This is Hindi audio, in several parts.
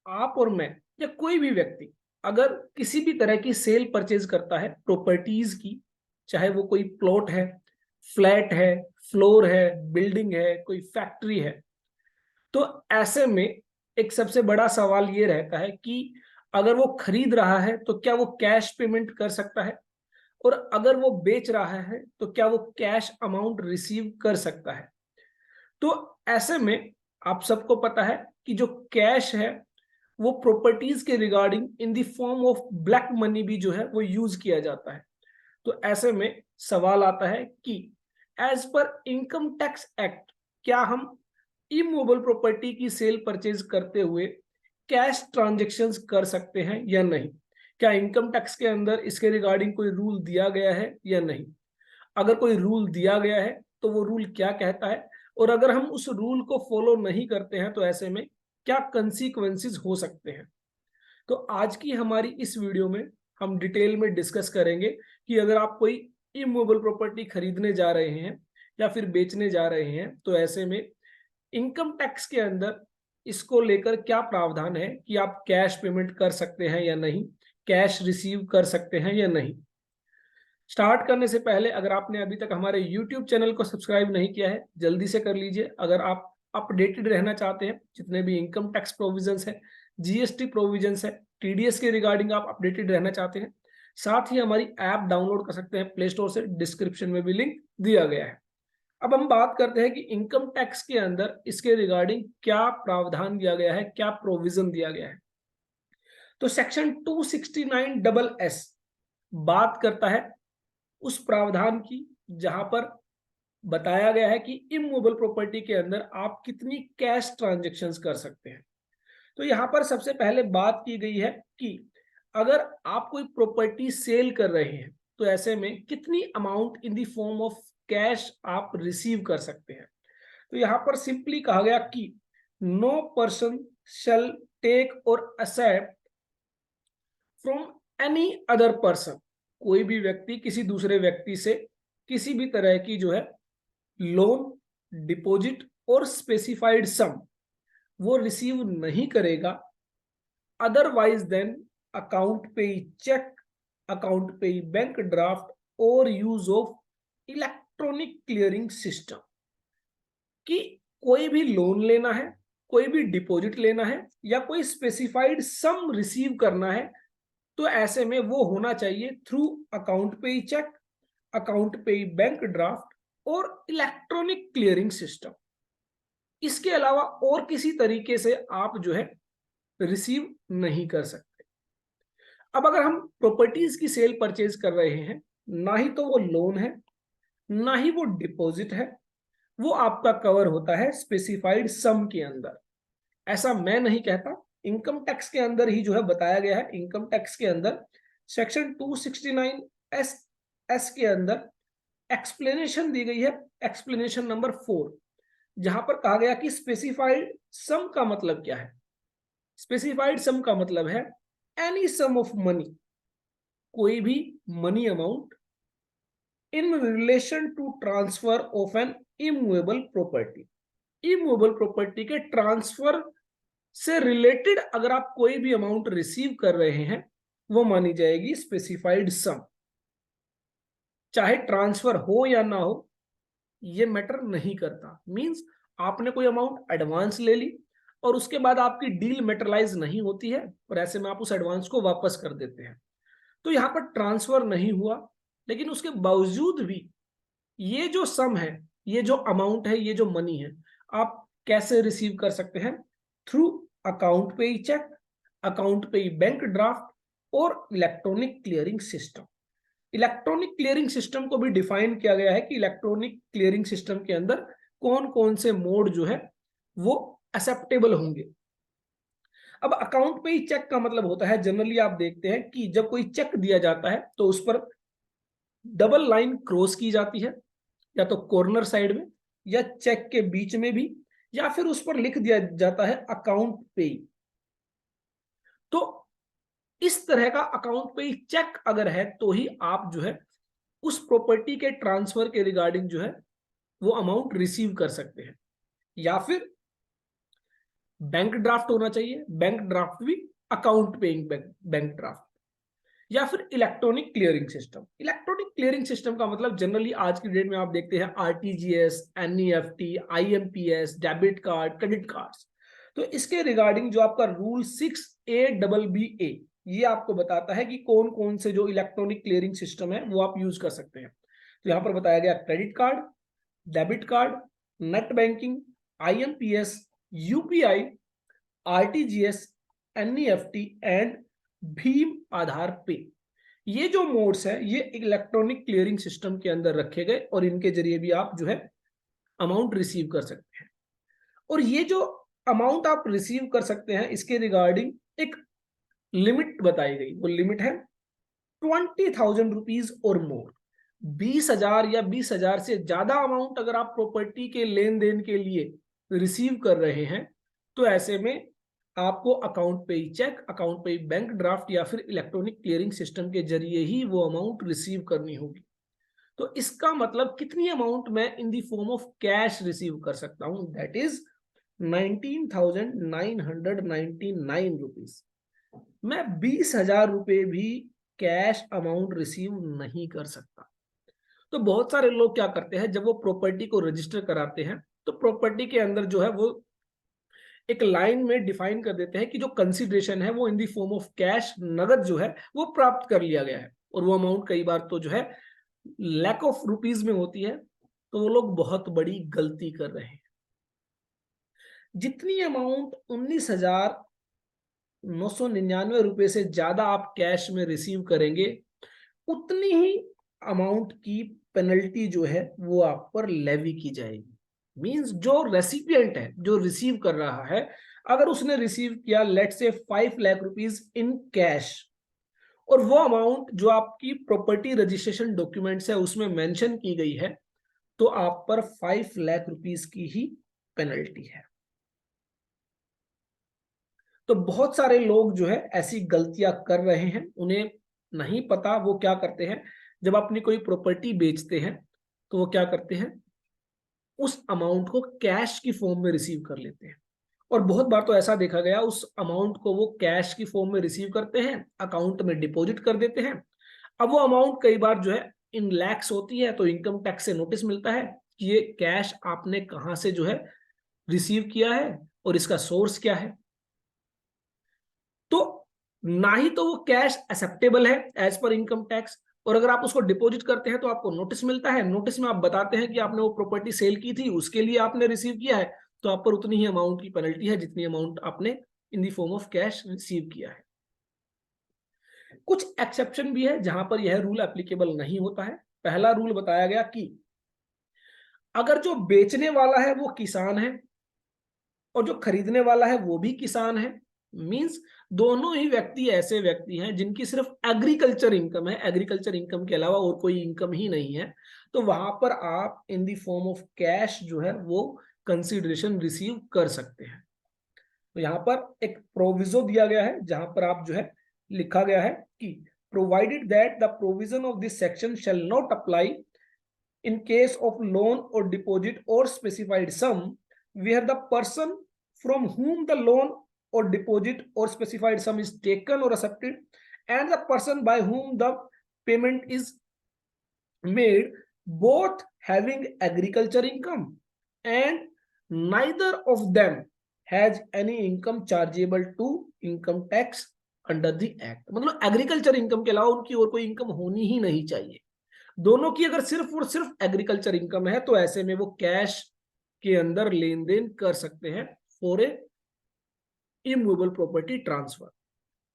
आप और मैं या कोई भी व्यक्ति अगर किसी भी तरह की सेल परचेज करता है प्रॉपर्टीज की, चाहे वो कोई प्लॉट है, फ्लैट है, फ्लोर है, बिल्डिंग है, कोई फैक्ट्री है, तो ऐसे में एक सबसे बड़ा सवाल ये रहता है कि अगर वो खरीद रहा है तो क्या वो कैश पेमेंट कर सकता है, और अगर वो बेच रहा है तो क्या वो कैश अमाउंट रिसीव कर सकता है। तो ऐसे में आप सबको पता है कि जो कैश है वो प्रॉपर्टीज के regarding in the form of black money भी जो है वो यूज किया जाता है। तो ऐसे में सवाल आता है कि as per income tax act क्या हम इमूवेबल प्रॉपर्टी की सेल परचेज करते हुए कैश ट्रांजेक्शन्स कर सकते हैं या नहीं। क्या इनकम टैक्स के अंदर इसके रिगार्डिंग कोई रूल दिया गया है या नहीं। अगर कोई रूल दिया गया है तो वो रूल क्या कहता है, और अगर हम उस रूल को फॉलो नहीं करते हैं तो ऐसे में क्या कंसीक्वेंसेस हो सकते हैं। तो आज की हमारी इस वीडियो में हम डिटेल में डिस्कस करेंगे कि अगर आप कोई इमूवेबल प्रॉपर्टी खरीदने जा रहे हैं या फिर बेचने जा रहे हैं तो ऐसे में इनकम टैक्स के अंदर इसको लेकर क्या प्रावधान है कि आप कैश पेमेंट कर सकते हैं या नहीं, कैश रिसीव कर सकते हैं या नहीं। स्टार्ट करने से पहले अगर आपने अभी तक हमारे YouTube चैनल को सब्सक्राइब नहीं किया है जल्दी से कर लीजिए। अगर आप अपडेटेड रहना चाहते हैं जितने भी इनकम टैक्स प्रोविजंस है, जीएसटी प्रोविजंस है, टीडीएस के रिगार्डिंग आप अपडेटेड रहना चाहते हैं, साथ ही हमारी ऐप डाउनलोड कर सकते हैं प्ले स्टोर से, डिस्क्रिप्शन में भी लिंक दिया गया है। अब हम बात करते हैं कि इनकम टैक्स के अंदर इसके रिगार्डिंग क्या प्रावधान दिया गया है, क्या प्रोविजन दिया गया है। तो सेक्शन 269(s) बात करता है उस प्रावधान की जहां पर बताया गया है कि इमूवेबल प्रॉपर्टी के अंदर आप कितनी कैश ट्रांजैक्शंस कर सकते हैं। तो यहां पर सबसे पहले बात की गई है कि अगर आप कोई प्रॉपर्टी सेल कर रहे हैं तो ऐसे में कितनी amount in the form of cash आप रिसीव कर सकते हैं। तो यहां पर सिंपली कहा गया कि no person shall take or accept from any other person, कोई भी व्यक्ति किसी दूसरे व्यक्ति से किसी भी तरह की जो है लोन, डिपॉजिट और स्पेसिफाइड सम वो रिसीव नहीं करेगा अदरवाइज देन अकाउंट पे चेक, अकाउंट पे बैंक ड्राफ्ट और use of electronic clearing system. कि कोई भी लोन लेना है, कोई भी डिपॉजिट लेना है या कोई स्पेसिफाइड सम रिसीव करना है तो ऐसे में वो होना चाहिए थ्रू अकाउंट पे चेक, अकाउंट पे बैंक ड्राफ्ट और इलेक्ट्रॉनिक क्लियरिंग सिस्टम। इसके अलावा और किसी तरीके से आप जो है रिसीव नहीं कर सकते। अब अगर हम प्रॉपर्टीज की सेल परचेज कर रहे हैं, ना ही तो वो लोन है ना ही वो डिपॉजिट है, वो आपका कवर होता है स्पेसिफाइड सम के अंदर। ऐसा मैं नहीं कहता, इनकम टैक्स के अंदर ही जो है बताया गया है। इनकम टैक्स के अंदर सेक्शन 269(s) के अंदर एक्सप्लेनेशन दी गई है, एक्सप्लेनेशन नंबर 4, जहां पर कहा गया कि स्पेसिफाइड सम का मतलब क्या है। स्पेसिफाइड सम का मतलब है एनी सम ऑफ मनी, कोई भी money amount in relation to transfer of an immovable property. Immovable property के ट्रांसफर से रिलेटेड अगर आप कोई भी अमाउंट रिसीव कर रहे हैं वो मानी जाएगी स्पेसिफाइड सम। चाहे ट्रांसफर हो या ना हो ये मैटर नहीं करता। मींस आपने कोई अमाउंट एडवांस ले ली और उसके बाद आपकी डील मेटरलाइज नहीं होती है और ऐसे में आप उस एडवांस को वापस कर देते हैं, तो यहां पर ट्रांसफर नहीं हुआ, लेकिन उसके बावजूद भी ये जो सम है, ये जो अमाउंट है, ये जो मनी है, आप कैसे रिसीव कर सकते हैं? थ्रू अकाउंट पे चेक, अकाउंट पे बैंक ड्राफ्ट और electronic clearing system. Electronic clearing system को भी डिफाइन किया गया है कि इलेक्ट्रॉनिक क्लियरिंग सिस्टम के अंदर कौन कौन से मोड जो है वो एक्सेप्टेबल होंगे। अब अकाउंट पे ही चेक का मतलब होता है, जनरली आप देखते हैं कि जब कोई चेक दिया जाता है तो उस पर डबल लाइन क्रॉस की जाती है, या तो कॉर्नर साइड में या चेक के बीच में भी, या फिर उस पर लिख दिया जाता है अकाउंट पे। तो इस तरह का अकाउंट पे चेक अगर है तो ही आप जो है उस प्रॉपर्टी के ट्रांसफर के रिगार्डिंग जो है वो अमाउंट रिसीव कर सकते हैं। या फिर बैंक ड्राफ्ट होना चाहिए, बैंक ड्राफ्ट भी अकाउंट पेइंग बैंक ड्राफ्ट, या फिर electronic clearing system. Electronic clearing system का मतलब जनरली आज की डेट में आप देखते हैं RTGS, NEFT, IMPS, debit card, credit cards. तो इसके रिगार्डिंग जो आपका रूल 6A ये आपको बताता है कि कौन कौन से जो इलेक्ट्रॉनिक क्लियरिंग सिस्टम है वो आप यूज कर सकते हैं। तो यहां पर बताया गया credit card, debit card, net banking, IMPS, UPI, RTGS, NEFT and भीम आधार पे। ये जो मोड्स है ये इलेक्ट्रॉनिक क्लियरिंग सिस्टम के अंदर रखे गए और इनके जरिए भी आप जो है अमाउंट रिसीव कर सकते हैं। और ये जो अमाउंट आप रिसीव कर सकते हैं इसके रिगार्डिंग एक लिमिट बताई गई, वो लिमिट है 20,000 रुपीज और मोर। 20,000 या 20,000 से ज्यादा अमाउंट अगर आप प्रॉपर्टी के लेन देन के लिए रिसीव कर रहे हैं तो ऐसे में आपको अकाउंट पे ही चेक, अकाउंट पे ही बैंक ड्राफ्ट या फिर इलेक्ट्रॉनिक क्लियरिंग सिस्टम के जरिए ही वो अमाउंट रिसीव करनी होगी। तो इसका मतलब कितनी अमाउंट मैं in the form of cash receive कर सकता हूं, दैट इज 19,999 रुपीज। मैं 20,000 रुपए भी कैश अमाउंट रिसीव नहीं कर सकता। तो बहुत सारे लोग क्या करते हैं, जब वो प्रॉपर्टी को रजिस्टर कराते हैं तो प्रॉपर्टी के अंदर जो है वो एक लाइन में डिफाइन कर देते हैं कि जो कंसिडरेशन है वो इन दी फॉर्म ऑफ कैश, नगद जो है वो प्राप्त कर लिया गया है। और वो अमाउंट कई बार तो जो है लैक ऑफ रुपीज में होती है। तो वो लोग बहुत बड़ी गलती कर रहे हैं। जितनी अमाउंट 19,999 रुपए से ज्यादा आप कैश में रिसीव करेंगे उतनी ही अमाउंट की पेनल्टी जो है वो आप पर लेवी की जाएगी। मींस जो रेसिपिएंट है, जो रिसीव कर रहा है, अगर उसने रिसीव किया लेट से 5 लाख रुपीज इन कैश और वो अमाउंट जो आपकी प्रॉपर्टी रजिस्ट्रेशन डॉक्यूमेंट्स है उसमें मेंशन की गई है तो आप पर 5 लाख रुपीज की ही पेनल्टी है। तो बहुत सारे लोग जो है ऐसी गलतियां कर रहे हैं, उन्हें नहीं पता वो क्या करते हैं। जब अपनी कोई प्रॉपर्टी बेचते हैं तो वो क्या करते हैं, उस अमाउंट को कैश की फॉर्म में रिसीव कर लेते हैं। और बहुत बार तो ऐसा देखा गया उस अमाउंट को वो कैश की फॉर्म में रिसीव करते हैं, अकाउंट में डिपॉजिट कर देते हैं। अब वो अमाउंट कई बार जो है इन लैक्स होती है तो इनकम टैक्स से नोटिस मिलता है कि ये कैश आपने कहां से जो है रिसीव किया है और इसका सोर्स क्या है। तो ना ही तो वो कैश एक्सेप्टेबल है एज पर इनकम टैक्स, और अगर आप उसको डिपॉजिट करते हैं तो आपको नोटिस मिलता है, नोटिस में आप बताते हैं कि आपने वो प्रॉपर्टी सेल की थी उसके लिए आपने रिसीव किया है, तो आप पर उतनी ही अमाउंट की पेनल्टी है जितनी अमाउंट आपने in the form of cash receive किया है। कुछ एक्सेप्शन भी है जहां पर यह रूल एप्लीकेबल नहीं होता है। पहला रूल बताया गया कि अगर जो बेचने वाला है वो किसान है और जो खरीदने वाला है वो भी किसान है, मींस दोनों ही व्यक्ति ऐसे व्यक्ति हैं जिनकी सिर्फ एग्रीकल्चर इनकम है, एग्रीकल्चर इनकम के अलावा और कोई इनकम ही नहीं है, तो वहां पर आप इन दी फॉर्म ऑफ कैश जो है वो कंसिडरेशन रिसीव कर सकते हैं। तो यहां पर एक प्रोविजो दिया गया है जहां पर आप जो है लिखा गया है कि provided that the provision of this section shall not apply in case of loan or deposit or specified sum where the person from whom the loan or deposit or specified sum is taken or accepted and the person by whom the payment is made both having agriculture income and neither of them has any income chargeable to income tax under the act। मतलब एग्रीकल्चर इनकम के अलावा उनकी और कोई इनकम होनी ही नहीं चाहिए। दोनों की अगर सिर्फ और सिर्फ एग्रीकल्चर इनकम है तो ऐसे में वो कैश के अंदर लेन देन कर सकते हैं for a immovable property transfer.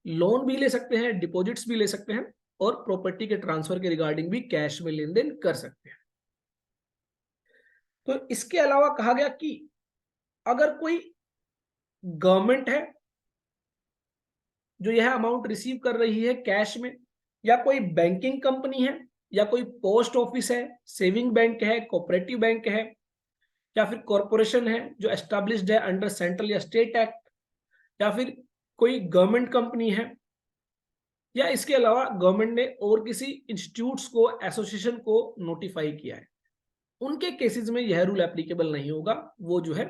Loan भी ले सकते हैं, डिपॉजिट्स भी ले सकते हैं और प्रॉपर्टी के ट्रांसफर के रिगार्डिंग भी कैश में लेन देन कर सकते हैं। तो इसके अलावा कहा गया कि अगर कोई गवर्नमेंट है जो यह अमाउंट रिसीव कर रही है कैश में, या कोई बैंकिंग कंपनी है, या कोई पोस्ट ऑफिस है, सेविंग बैंक है, कोऑपरेटिव बैंक है, या फिर कॉरपोरेशन है जो एस्टैब्लिश्ड है अंडर सेंट्रल या स्टेट एक्ट, या फिर कोई गवर्नमेंट कंपनी है, या इसके अलावा गवर्नमेंट ने और किसी इंस्टीट्यूट्स को, एसोसिएशन को नोटिफाई किया है, उनके केसेस में यह रूल एप्लीकेबल नहीं होगा। वो जो है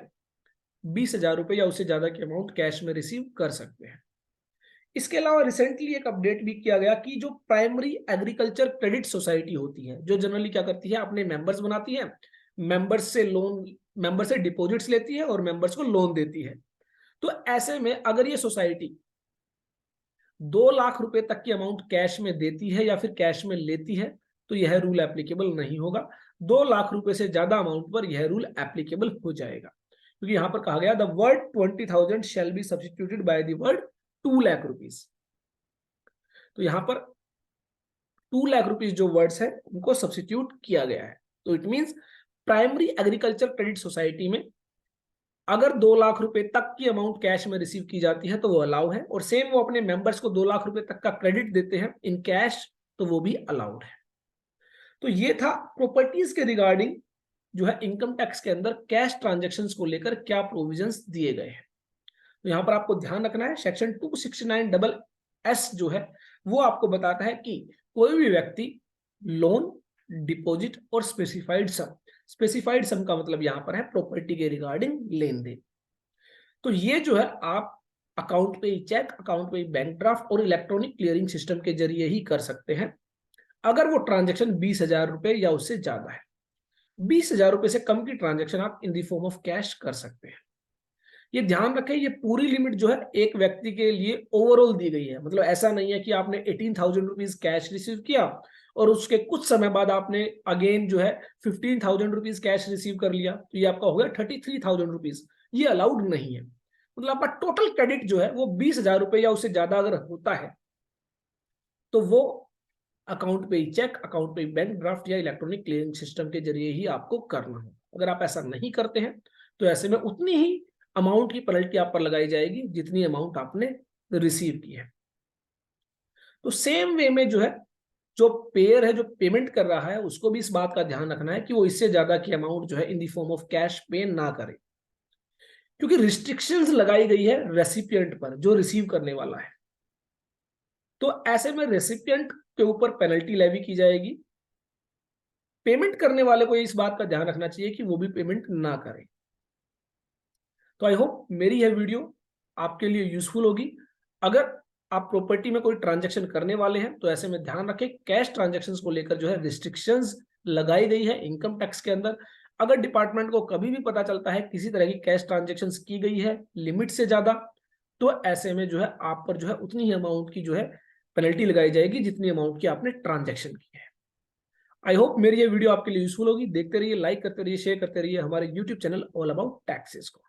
20,000 रुपए या उससे ज्यादा की अमाउंट कैश में रिसीव कर सकते हैं। इसके अलावा रिसेंटली एक अपडेट भी किया गया कि जो प्राइमरी एग्रीकल्चर क्रेडिट सोसाइटी होती है, जो जनरली क्या करती है, अपने मेंबर्स बनाती है, मेंबर से डिपॉजिट्स लेती है और मेंबर्स को लोन देती है। तो ऐसे में अगर ये सोसाइटी 2 लाख रुपए तक की अमाउंट कैश में देती है या फिर कैश में लेती है, तो यह रूल एप्लीकेबल नहीं होगा। 2 लाख रुपए से ज्यादा अमाउंट पर यह रूल एप्लीकेबल हो जाएगा, क्योंकि यहां पर कहा गया the word 20,000 shall be substituted by the word 2 lakh rupees. तो यहां पर 2 लाख रुपीज जो वर्ड्स है उनको सब्स्टिट्यूट किया गया है। तो it means primary agriculture credit society में अगर 2 लाख रुपए तक की अमाउंट कैश में रिसीव की जाती है तो वो अलाउ है, और सेम वो अपने मेंबर्स को 2 लाख रुपए तक का क्रेडिट देते हैं इन कैश, तो वो भी अलाउड है। तो ये था प्रॉपर्टीज के रिगार्डिंग जो है इनकम टैक्स के अंदर कैश ट्रांजैक्शंस को लेकर क्या प्रोविजंस दिए गए हैं। तो यहां पर आपको ध्यान रखना है, सेक्शन 269(s) जो है वो आपको बताता है कि कोई भी व्यक्ति लोन, डिपॉजिट और स्पेसिफाइड सम का मतलब यहां पर है प्रॉपर्टी के रिगार्डिंग लेन देन। तो ये जो है आप अकाउंट पे ही चेक, अकाउंट पे ही बैंक ड्राफ्ट और इलेक्ट्रॉनिक क्लियरिंग सिस्टम के जरिए ही कर सकते हैं अगर वो ट्रांजेक्शन 20,000 रुपए या उससे ज्यादा है। 20,000 रुपए से कम की ट्रांजेक्शन आप इन दी फॉर्म ऑफ कैश कर सकते हैं। ये ध्यान रखें, ये पूरी लिमिट जो है एक व्यक्ति के लिए ओवरऑल दी गई है। मतलब ऐसा नहीं है कि आपने 18,000 रुपीज कैश रिसीव किया और उसके कुछ समय बाद आपने अगेन जो है 15,000 रुपीज कैश रिसीव कर लिया, तो ये आपका हो गया 33,000 रुपीज। ये अलाउड नहीं है। मतलब आपका टोटल क्रेडिट जो है वो 20,000 रुपए या उससे ज्यादा अगर होता है तो वो अकाउंट पे ही चेक, अकाउंट पे ही बैंक ड्राफ्ट या इलेक्ट्रॉनिक क्लियरिंग सिस्टम के जरिए ही आपको करना है। अगर आप ऐसा नहीं करते हैं तो ऐसे में उतनी ही अमाउंट की पेनल्टी आप पर लगाई जाएगी जितनी अमाउंट आपने रिसीव की है। तो सेम वे में जो है जो पेयर है, जो पेमेंट कर रहा है, उसको भी इस बात का ध्यान रखना है कि वो इससे ज्यादा की अमाउंट जो है इन दी फॉर्म ऑफ कैश पे ना करे, क्योंकि रिस्ट्रिक्शंस लगाई गई है रेसिपिएंट पर, जो रिसीव करने वाला है। तो ऐसे में रेसिपिएंट के ऊपर पेनल्टी लेवी की जाएगी। पेमेंट करने वाले को इस बात का ध्यान रखना चाहिए कि वो भी पेमेंट ना करे। तो आई होप मेरी यह वीडियो आपके लिए यूजफुल होगी। अगर आप प्रॉपर्टी में कोई ट्रांजैक्शन करने वाले हैं तो ऐसे में ध्यान रखें, कैश ट्रांजैक्शंस को लेकर जो है रिस्ट्रिक्शंस लगाई गई है इनकम टैक्स के अंदर। अगर डिपार्टमेंट को कभी भी पता चलता है किसी तरह की कैश ट्रांजैक्शंस की गई है लिमिट से ज्यादा, तो ऐसे में जो है आप पर जो है उतनी ही अमाउंट की जो है पेनल्टी लगाई जाएगी जितनी अमाउंट की आपने ट्रांजैक्शन की है। आई होप मेरी ये वीडियो आपके लिए यूजफुल होगी। देखते रहिए, लाइक करते रहिए, शेयर करते रहिए हमारे YouTube channel all about taxes को।